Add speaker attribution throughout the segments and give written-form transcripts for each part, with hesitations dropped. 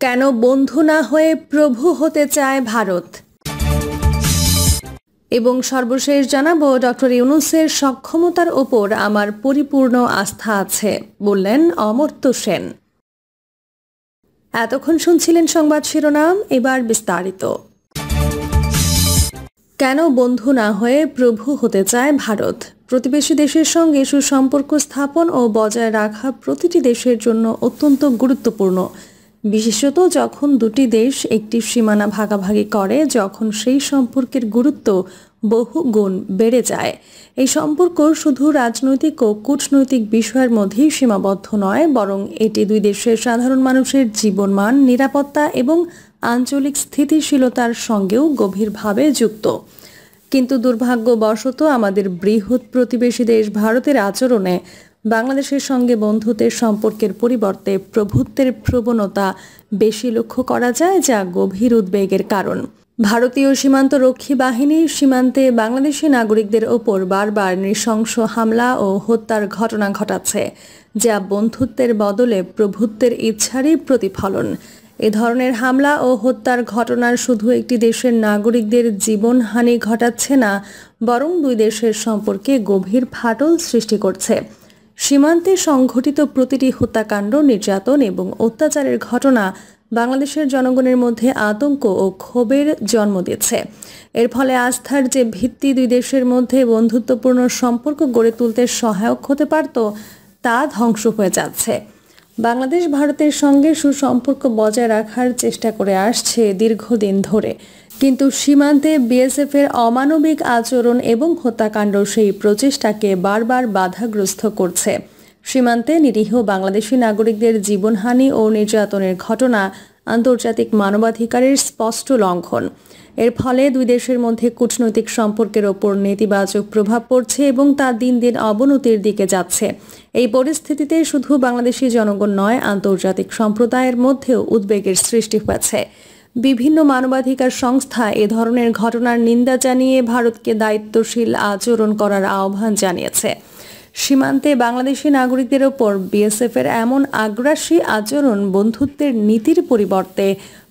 Speaker 1: কেন বন্ধু না হয়ে প্রভু হতে চায় ভারত? এবং সর্বশেষ জানাবো, ডক্টর ইউনূসের সক্ষমতার ওপর আমার পরিপূর্ণ আস্থা আছে, বললেন অমর্ত্য সেন। এতক্ষণ শুনছিলেন সংবাদ শিরোনাম, এবার বিস্তারিত। কেন বন্ধু না হয়ে প্রভু হতে চায় ভারত? প্রতিবেশী দেশের সঙ্গে সুসম্পর্ক স্থাপন ও বজায় রাখা প্রতিটি দেশের জন্য অত্যন্ত গুরুত্বপূর্ণ, বিশেষত যখন দুটি দেশ একটি সীমানা ভাগাভাগি করে, যখন সেই সম্পর্কের গুরুত্ব বহু গুণ বেড়ে যায়। এই সম্পর্ক শুধু রাজনৈতিক ও কূটনৈতিক বিষয়ের মধ্যেই সীমাবদ্ধ নয়, বরং এটি দুই দেশের সাধারণ মানুষের জীবনমান, নিরাপত্তা এবং আঞ্চলিক স্থিতিশীলতার সঙ্গেও গভীরভাবে যুক্ত। কিন্তু দুর্ভাগ্যবশত আমাদের বৃহৎ প্রতিবেশী দেশ ভারতের আচরণে বাংলাদেশের সঙ্গে বন্ধুত্বের সম্পর্কের পরিবর্তে প্রভুত্বের প্রবণতা বেশি লক্ষ্য করা যায়, যা গভীর উদ্বেগের কারণ। ভারতীয় সীমান্ত রক্ষী বাহিনী সীমান্তে বাংলাদেশি নাগরিকদের ওপর বারবার নৃশংস হামলা ও হত্যার ঘটনা ঘটাচ্ছে, যা বন্ধুত্বের বদলে প্রভুত্বের ইচ্ছারই প্রতিফলন। এ ধরনের হামলা ও হত্যার ঘটনার শুধু একটি দেশের নাগরিকদের জীবনহানি ঘটাচ্ছে না, বরং দুই দেশের সম্পর্কে গভীর ফাটল সৃষ্টি করছে। সীমান্তে সংঘটিত প্রতিটি হত্যাকাণ্ড, নির্যাতন এবং অত্যাচারের ঘটনা বাংলাদেশের জনগণের মধ্যে আতঙ্ক ও ক্ষোভের জন্ম দিচ্ছে। এর ফলে আস্থার যে ভিত্তি দুই দেশের মধ্যে বন্ধুত্বপূর্ণ সম্পর্ক গড়ে তুলতে সহায়ক হতে পারত, তা ধ্বংস হয়ে যাচ্ছে। বাংলাদেশ ভারতের সঙ্গে সুসম্পর্ক বজায় রাখার চেষ্টা করে আসছে দীর্ঘদিন ধরে, কিন্তু সীমান্তে বিএসএফ এর অমানবিক আচরণ এবং হত্যাকাণ্ড সেই প্রচেষ্টাকে বারবার বাধাগ্রস্ত করছে। সীমান্তে নিরীহ বাংলাদেশি নাগরিকদের জীবনহানি ও নির্যাতনের ঘটনা আন্তর্জাতিক মানবাধিকারের স্পষ্ট লঙ্ঘন। এর ফলে দুই দেশের মধ্যে কূটনৈতিক সম্পর্কের ওপর নেতিবাচক প্রভাব পড়ছে এবং তা দিন দিন অবনতির দিকে যাচ্ছে। এই পরিস্থিতিতে শুধু বাংলাদেশি জনগণ নয়, আন্তর্জাতিক সম্প্রদায়ের মধ্যেও উদ্বেগের সৃষ্টি হয়েছে। বিভিন্ন মানবাধিকার সংস্থা এ ধরনের ঘটনার নিন্দা জানিয়ে ভারতকে দায়িত্বশীল আচরণ করার আহ্বান জানিয়েছে। সীমান্তে বাংলাদেশি নাগরিকদের ওপর বিএসএফ এর এমন আগ্রাসী আচরণ বন্ধুত্বের নীতির পরিবর্তে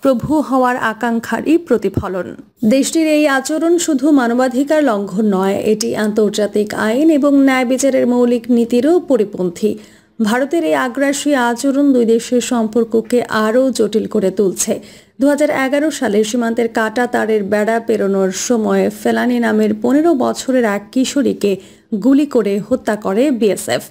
Speaker 1: প্রভু হওয়ার আকাঙ্ক্ষারই প্রতিফলন। দেশটির এই আচরণ শুধু মানবাধিকার লঙ্ঘন নয়, এটি আন্তর্জাতিক আইন এবং ন্যায় বিচারের মৌলিক নীতিরও পরিপন্থী। ভারতের এই আগ্রাসী আচরণ দুই দেশের সম্পর্ককে আরও জটিল করে তুলছে। 2011 সালে সীমান্তের কাটা তারের বেড়া পেরোনোর সময় ফেলানি নামের 15 বছরের এক কিশোরীকে গুলি করে হত্যা করে বিএসএফ।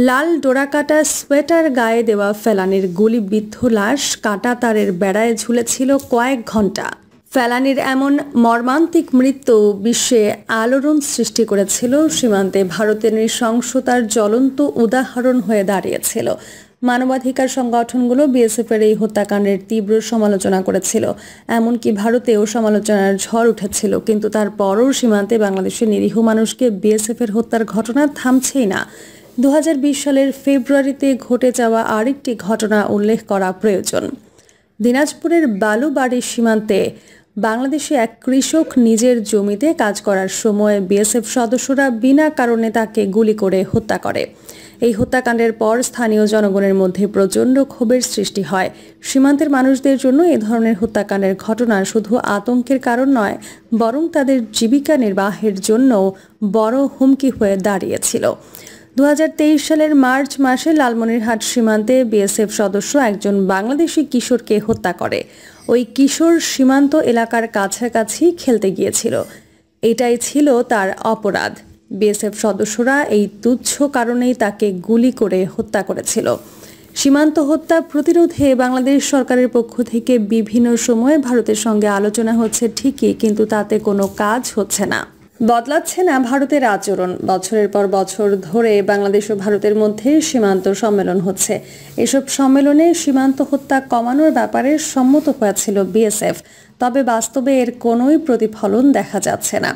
Speaker 1: লাল ডোরাকাটা সোয়েটার গায়ে দেওয়া ফেলানির গুলিবিদ্ধ লাশ কাটা তারের বেড়ায় ঝুলেছিল কয়েক ঘন্টা। ফেলানির এমন মর্মান্তিক মৃত্যু বিশ্বে আলোড়ন সৃষ্টি করেছিল, সীমান্তে ভারতের নৃশংসতার জ্বলন্ত উদাহরণ হয়ে দাঁড়িয়েছিল। মানবাধিকার সংগঠনগুলো বিএসএফ এর এই হত্যাকাণ্ডের তীব্র সমালোচনা করেছিল, এমনকি ভারতেও সমালোচনার ঝড় উঠেছিল। কিন্তু তারপরও সীমান্তে বাংলাদেশের নিরীহ মানুষকে বিএসএফ এর হত্যার ঘটনা থামছেই না। 2020 সালের ফেব্রুয়ারিতে ঘটে যাওয়া আরেকটি ঘটনা উল্লেখ করা প্রয়োজন। দিনাজপুরের বালুবাড়ি সীমান্তে বাংলাদেশি এক কৃষক নিজের জমিতে কাজ করার সময় বিএসএফ সদস্যরা বিনা কারণে তাকে গুলি করে হত্যা করে। এই হত্যাকাণ্ডের পর স্থানীয় জনগণের মধ্যে প্রচণ্ড ক্ষোভের সৃষ্টি হয়। সীমান্তের মানুষদের জন্য এ ধরনের হত্যাকাণ্ডের ঘটনা শুধু আতঙ্কের কারণ নয়, বরং তাদের জীবিকা নির্বাহের জন্য বড় হুমকি হয়ে দাঁড়িয়েছিল। 2023 সালের মার্চ মাসে লালমনিরহাট সীমান্তে বিএসএফ সদস্য একজন বাংলাদেশি কিশোরকে হত্যা করে। ওই কিশোর সীমান্ত এলাকার কাছাকাছি খেলতে গিয়েছিল, এটাই ছিল তার অপরাধ। বিএসএফ সদস্যরা এই তুচ্ছ কারণেই তাকে গুলি করে হত্যা করেছিল। সীমান্ত হত্যা প্রতিরোধে বাংলাদেশ সরকারের পক্ষ থেকে বিভিন্ন সময়ে ভারতের সঙ্গে আলোচনা হচ্ছে ঠিকই, কিন্তু তাতে কোনো কাজ হচ্ছে না। বদলাচ্ছে না ভারতের আচরণ। বছরের পর বছর ধরে বাংলাদেশ ও ভারতের মধ্যে সীমান্ত সম্মেলন হচ্ছে। এসব সম্মেলনে সীমান্ত হত্যা কমানোর ব্যাপারে সম্মত হয়েছিল বিএসএফ, তবে বাস্তবে এর কোনোই প্রতিফলন দেখা যাচ্ছে না।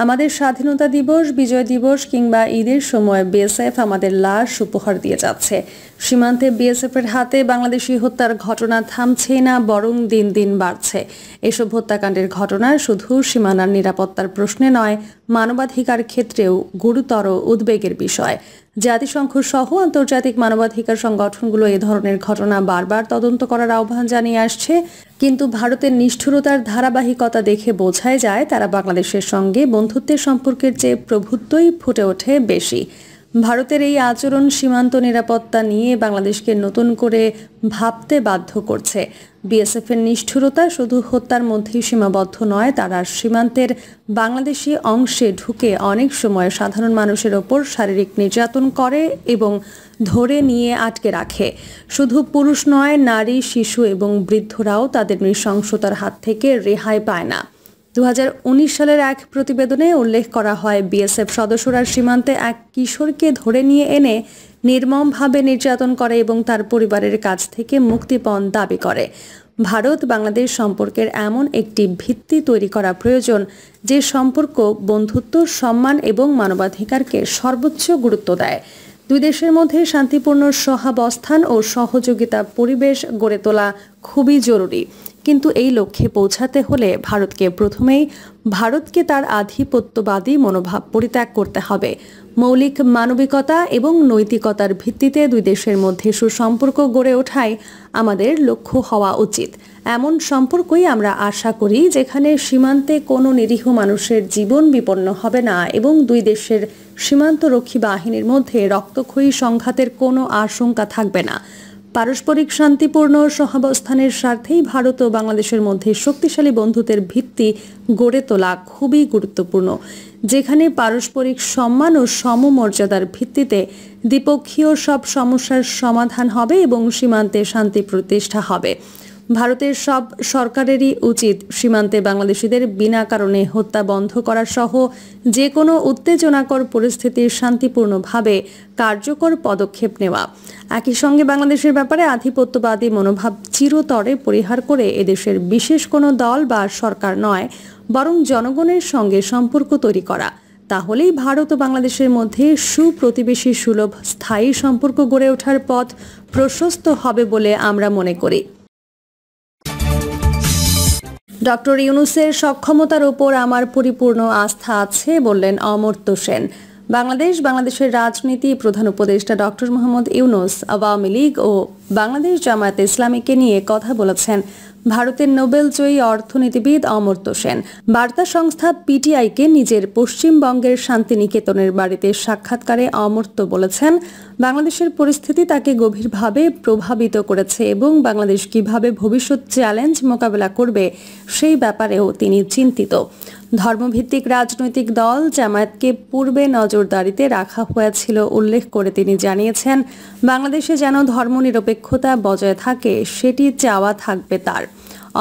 Speaker 1: আমাদের স্বাধীনতা দিবস, বিজয় দিবস কিংবা ঈদের সময় বিএসএফ আমাদের লাশ উপহার দিয়ে যাচ্ছে। সীমান্তে বিএসএফ এর হাতে বাংলাদেশি হত্যার ঘটনা থামছেই না, বরং দিন দিন বাড়ছে। এসব হত্যাকাণ্ডের ঘটনা শুধু সীমানার নিরাপত্তার প্রশ্নে নয়, মানবাধিকার ক্ষেত্রেও গুরুতর উদ্বেগের বিষয়। জাতিসংঘ সহ আন্তর্জাতিক মানবাধিকার সংগঠনগুলো এ ধরনের ঘটনা বারবার তদন্ত করার আহ্বান জানিয়ে আসছে, কিন্তু ভারতের নিষ্ঠুরতার ধারাবাহিকতা দেখে বোঝাই যায় তারা বাংলাদেশের সঙ্গে বন্ধুত্বের সম্পর্কের চেয়ে প্রভুত্বই ফুটে ওঠে বেশি। ভারতের এই আচরণ সীমান্ত নিরাপত্তা নিয়ে বাংলাদেশকে নতুন করে ভাবতে বাধ্য করছে। বিএসএফের নিষ্ঠুরতা শুধু হত্যার মধ্যেই সীমাবদ্ধ নয়, তারা সীমান্তের বাংলাদেশি অংশে ঢুকে অনেক সময় সাধারণ মানুষের ওপর শারীরিক নির্যাতন করে এবং ধরে নিয়ে আটকে রাখে। শুধু পুরুষ নয়, নারী, শিশু এবং বৃদ্ধরাও তাদের নৃশংসতার হাত থেকে রেহাই পায় না। 2019 সালের এক প্রতিবেদনে উল্লেখ করা হয়, বিএসএফ সদস্যরা সীমান্তে এক কিশোরকে ধরে নিয়ে এনে নির্মমভাবে নির্যাতন করে এবং তার পরিবারের কাছ থেকে মুক্তিপণ দাবি করে। ভারত বাংলাদেশ সম্পর্কের এমন একটি ভিত্তি তৈরি করা প্রয়োজন যে সম্পর্ক বন্ধুত্ব, সম্মান এবং মানবাধিকারকে সর্বোচ্চ গুরুত্ব দেয়। দুই দেশের মধ্যে শান্তিপূর্ণ সহাবস্থান ও সহযোগিতা পরিবেশ গড়ে তোলা খুবই জরুরি, কিন্তু এই লক্ষ্যে পৌঁছাতে হলে ভারতকে তার আধিপত্যবাদী মনোভাব পরিত্যাগ করতে হবে। মৌলিক মানবিকতা এবং নৈতিকতার ভিত্তিতে দুই দেশের মধ্যে সুসম্পর্ক গড়ে ওঠাই আমাদের লক্ষ্য হওয়া উচিত। এমন সম্পর্কই আমরা আশা করি যেখানে সীমান্তে কোনো নিরীহ মানুষের জীবন বিপন্ন হবে না এবং দুই দেশের সীমান্তরক্ষী বাহিনীর মধ্যে রক্তক্ষয়ী সংঘাতের কোনো আশঙ্কা থাকবে না। পারস্পরিক শান্তিপূর্ণ সহাবস্থানের স্বার্থেই ভারত ও বাংলাদেশের মধ্যে শক্তিশালী বন্ধুত্বের ভিত্তি গড়ে তোলা খুবই গুরুত্বপূর্ণ, যেখানে পারস্পরিক সম্মান ও সমমর্যাদার ভিত্তিতে দ্বিপক্ষীয় সব সমস্যার সমাধান হবে এবং সীমান্তে শান্তি প্রতিষ্ঠা হবে। ভারতের সব সরকারেরই উচিত সীমান্তে বাংলাদেশিদের বিনা কারণে হত্যা বন্ধ করা সহ যে কোনো উত্তেজনাকর পরিস্থিতির শান্তিপূর্ণভাবে কার্যকর পদক্ষেপ নেওয়া। একই সঙ্গে বাংলাদেশের ব্যাপারে আধিপত্যবাদী মনোভাব চিরতরে পরিহার করে এদেশের বিশেষ কোনো দল বা সরকার নয়, বরং জনগণের সঙ্গে সম্পর্ক তৈরি করা। তাহলেই ভারত ও বাংলাদেশের মধ্যে সুপ্রতিবেশী সুলভ স্থায়ী সম্পর্ক গড়ে ওঠার পথ প্রশস্ত হবে বলে আমরা মনে করি। ডক্টর ইউনূসের সক্ষমতার উপর আমার পরিপূর্ণ আস্থা আছে বললেন অমর্ত্য সেন। বাংলাদেশের রাজনীতি প্রধান উপদেষ্টা ডক্টর মোহাম্মদ ইউনূস আওয়ামী লীগ ও বাংলাদেশ জামায়াতে ইসলামীকে নিয়ে কথা বলেছেন ভারতের নোবেলজয়ী অর্থনীতিবিদ অমর্ত্য সেন। বার্তা সংস্থা পিটিআইকে নিজের পশ্চিমবঙ্গের শান্তিনিকেতনের বাড়িতে সাক্ষাৎকারে অমর্ত্য বলেছেন, বাংলাদেশের পরিস্থিতি তাকে গভীরভাবে প্রভাবিত করেছে এবং বাংলাদেশ কিভাবে ভবিষ্যৎ চ্যালেঞ্জ মোকাবেলা করবে সেই ব্যাপারেও তিনি চিন্তিত। ধর্মভিত্তিক রাজনৈতিক দল জামায়াতকে পূর্বে নজরদারিতে রাখা হয়েছিল উল্লেখ করে তিনি জানিয়েছেন, বাংলাদেশে যেন ধর্মনিরপেক্ষতা বজায় থাকে সেটি চাওয়া থাকবে তার।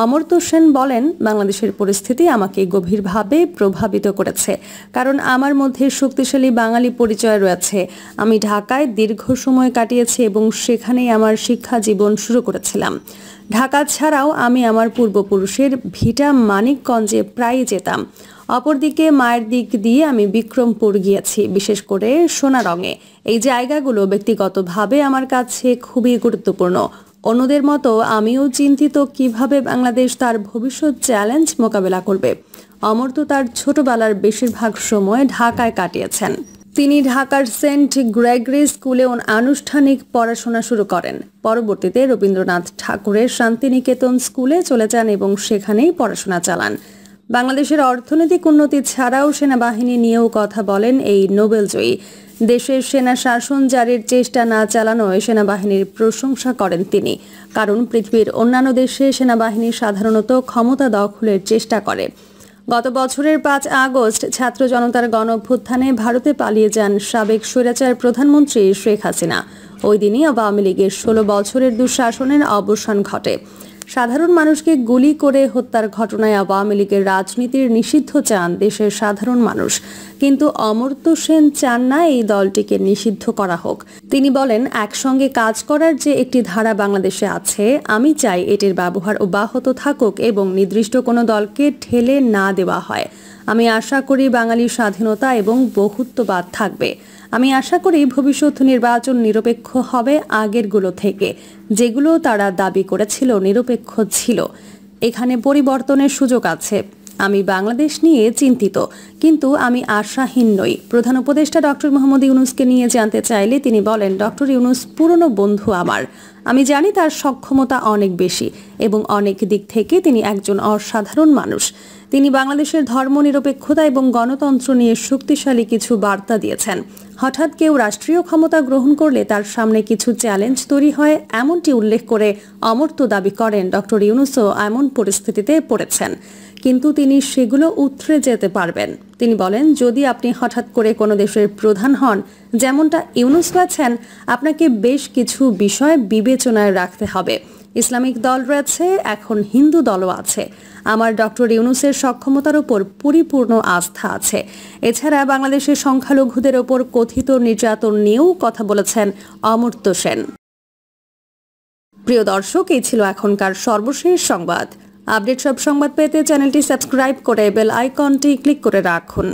Speaker 1: অমর্ত্য সেন বলেন, বাংলাদেশের পরিস্থিতি আমাকে গভীরভাবে প্রভাবিত করেছে, কারণ আমার মধ্যে শক্তিশালী বাঙালি পরিচয় রয়েছে। আমি ঢাকায় দীর্ঘ সময় কাটিয়েছি এবং সেখানেই আমার শিক্ষা জীবন শুরু করেছিলাম। ঢাকা ছাড়াও আমি আমার পূর্বপুরুষের ভিটা মানিকগঞ্জে প্রায়ই যেতাম। অপরদিকে মায়ের দিক দিয়ে আমি বিক্রমপুর গিয়েছি, বিশেষ করে সোনারঙে। এই জায়গাগুলো ব্যক্তিগতভাবে আমার কাছে খুবই গুরুত্বপূর্ণ। অন্যদের মতো আমিও চিন্তিত কিভাবে বাংলাদেশ তার ভবিষ্যৎ চ্যালেঞ্জ মোকাবেলা করবে। অমর্ত্য তার ছোটবেলার বেশিরভাগ সময় ঢাকায় কাটিয়েছেন। তিনি ঢাকার সেন্ট গ্রেগরি স্কুলে আনুষ্ঠানিক পড়াশোনা শুরু করেন। পরবর্তীতে রবীন্দ্রনাথ ঠাকুরের শান্তিনিকেতন স্কুলে চলে যান এবং সেখানেই পড়াশোনা চালান। বাংলাদেশের অর্থনৈতিক উন্নতি ছাড়াও সেনাবাহিনী নিয়েও কথা বলেন এই নোবেলজয়ী। দেশের সেনা শাসন জারির চেষ্টা না চালানোয় সেনাবাহিনীর প্রশংসা করেন তিনি, কারণ পৃথিবীর অন্যান্য দেশে সেনাবাহিনী সাধারণত ক্ষমতা দখলের চেষ্টা করে। গত বছরের 5 আগস্ট ছাত্র জনতার গণঅভ্যুত্থানে ভারতে পালিয়ে যান সাবেক স্বৈরাচার প্রধানমন্ত্রী শেখ হাসিনা। ওই দিনই আওয়ামী লীগের 16 বছরের দুঃশাসনের অবসান ঘটে। সাধারণ মানুষকে গুলি করে হত্যার ঘটনায় আওয়ামী লীগের রাজনীতির নিষিদ্ধ চান দেশের সাধারণ মানুষ, কিন্তু অমর্ত্য সেন চান না এই দলটিকে নিষিদ্ধ করা হোক। তিনি বলেন, একসঙ্গে কাজ করার যে একটি ধারা বাংলাদেশে আছে, আমি চাই এটির ব্যবহার অব্যাহত থাকুক এবং নির্দিষ্ট কোনো দলকে ঠেলে না দেওয়া হয়। আমি আশা করি বাঙালি স্বাধীনতা এবং বহুত্ববাদ থাকবে। আমি আশা করি ভবিষ্যৎ নির্বাচন নিরপেক্ষ হবে আগেরগুলো থেকে, যেগুলো তারা দাবি করেছিল নিরপেক্ষ ছিল। এখানে পরিবর্তনের সুযোগ আছে। আমি বাংলাদেশ নিয়ে চিন্তিত, কিন্তু আমি আশাহীন নই। প্রধান উপদেষ্টা ডক্টর মোহাম্মদ ইউনূসকে নিয়ে জানতে চাইলে তিনি বলেন, ডক্টর ইউনূস পুরনো বন্ধু আমার। আমি জানি তার সক্ষমতা অনেক বেশি এবং অনেক দিক থেকে তিনি একজন অসাধারণ মানুষ। তিনি বাংলাদেশের ধর্মনিরপেক্ষতা এবং গণতন্ত্র নিয়ে শক্তিশালী কিছু বার্তা দিয়েছেন। হঠাৎ কেউ রাষ্ট্রীয় ক্ষমতা গ্রহণ করলে তার সামনে কিছু চ্যালেঞ্জ তৈরি হয়, এমনটি উল্লেখ করে অমর্ত্য দাবি করেন ডক্টর ইউনূসও এমন পরিস্থিতিতে পড়েছেন, কিন্তু তিনি সেগুলো উতরে যেতে পারবেন। তিনি বলেন, যদি আপনি হঠাৎ করে কোনো দেশের প্রধান হন, যেমনটা ইউনূস হয়েছেন, আপনাকে বেশ কিছু বিষয় বিবেচনায় রাখতে হবে। ইসলামিক দল রয়েছে, এখন হিন্দু দলও আছে। আমার ডক্টর ইউনূসের সক্ষমতার উপর পরিপূর্ণ আস্থা আছে। এছাড়া বাংলাদেশের সংখ্যালঘুদের ওপর কথিত নির্যাতন নিয়েও কথা বলেছেন অমর্ত্য সেন। প্রিয় দর্শক, এই ছিল এখনকার সর্বশেষ সংবাদ। আপডেট সব সংবাদ পেতে চ্যানেলটি সাবস্ক্রাইব করে বেল আইকনটি ক্লিক করে রাখুন।